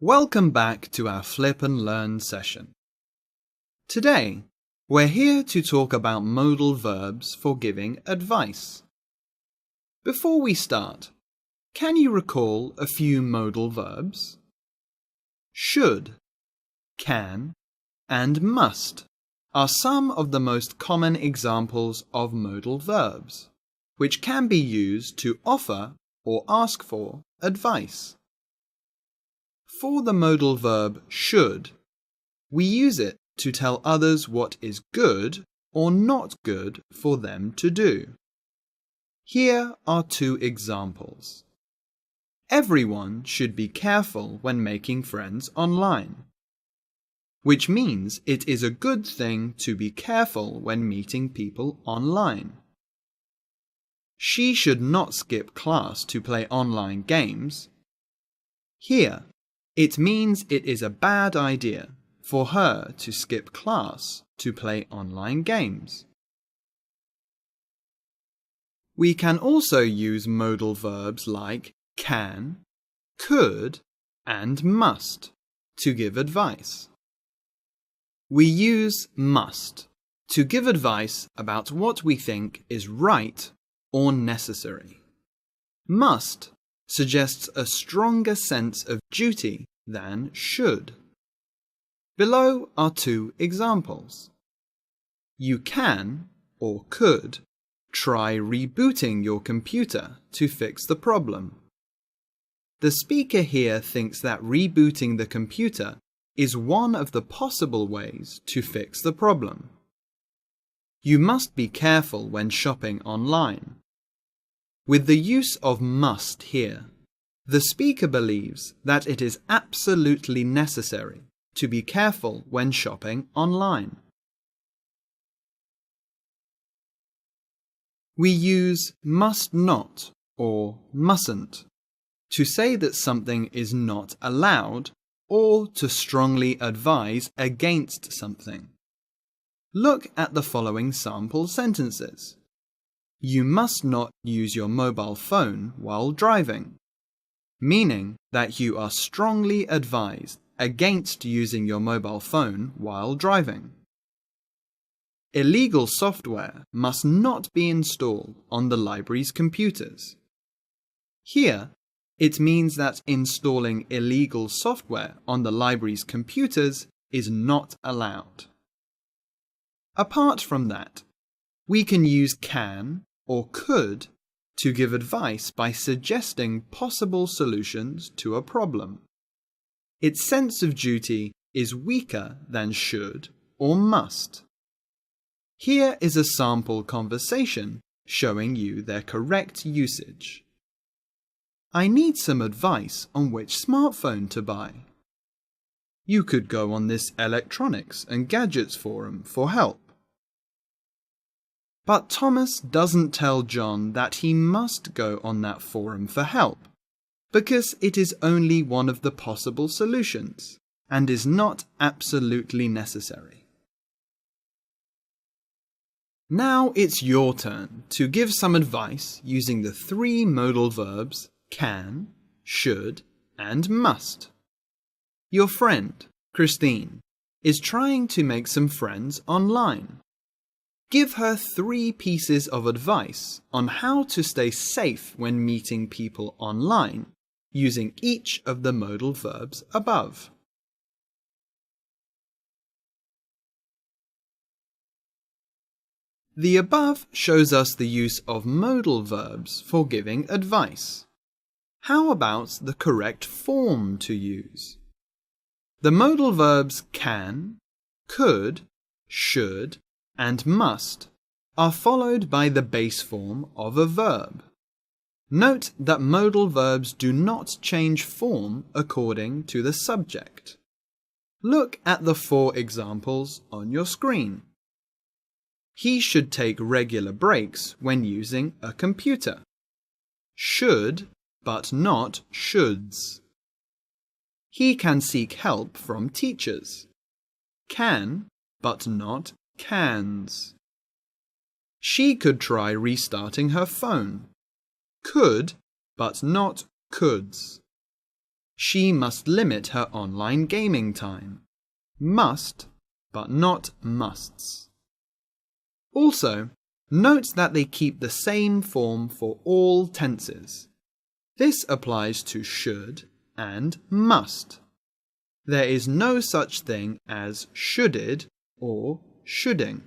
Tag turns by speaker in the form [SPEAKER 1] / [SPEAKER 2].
[SPEAKER 1] Welcome back to our Flip and Learn session. Today, we're here to talk about modal verbs for giving advice. Before we start, can you recall a few modal verbs? Should, can, and must are some of the most common examples of modal verbs, which can be used to offer or ask for advice. For the modal verb should, we use it to tell others what is good or not good for them to do. Here are two examples. Everyone should be careful when making friends online, which means it is a good thing to be careful when meeting people online. She should not skip class to play online games. Here, it means it is a bad idea for her to skip class to play online games. We can also use modal verbs like can, could, and must to give advice. We use must to give advice about what we think is right or necessary. Must suggests a stronger sense of duty than should. Below are two examples. You can, or could, try rebooting your computer to fix the problem. The speaker here thinks that rebooting the computer is one of the possible ways to fix the problem. You must be careful when shopping online. With the use of must here, the speaker believes that it is absolutely necessary to be careful when shopping online. We use must not or mustn't to say that something is not allowed or to strongly advise against something. Look at the following sample sentences. You must not use your mobile phone while driving, meaning that you are strongly advised against using your mobile phone while driving. Illegal software must not be installed on the library's computers. Here, it means that installing illegal software on the library's computers is not allowed. Apart from that, we can use can or could to give advice by suggesting possible solutions to a problem. Its sense of duty is weaker than should or must. Here is a sample conversation showing you their correct usage. I need some advice on which smartphone to buy. You could go on this electronics and gadgets forum for help. But Thomas doesn't tell John that he must go on that forum for help, because it is only one of the possible solutions and is not absolutely necessary. Now it's your turn to give some advice using the three modal verbs can, should, and must. Your friend, Christine, is trying to make some friends online. Give her 3 pieces of advice on how to stay safe when meeting people online, using each of the modal verbs above. The above shows us the use of modal verbs for giving advice. How about the correct form to use? The modal verbs can, could, should, and must are followed by the base form of a verb. Note that modal verbs do not change form according to the subject. Look at the 4 examples on your screen. He should take regular breaks when using a computer. Should, but not shoulds. He can seek help from teachers. Can, but not cans. She could try restarting her phone. Could, but not coulds. She must limit her online gaming time. Must, but not musts. Also, note that they keep the same form for all tenses. This applies to should and must. There is no such thing as shoulded or shoulding.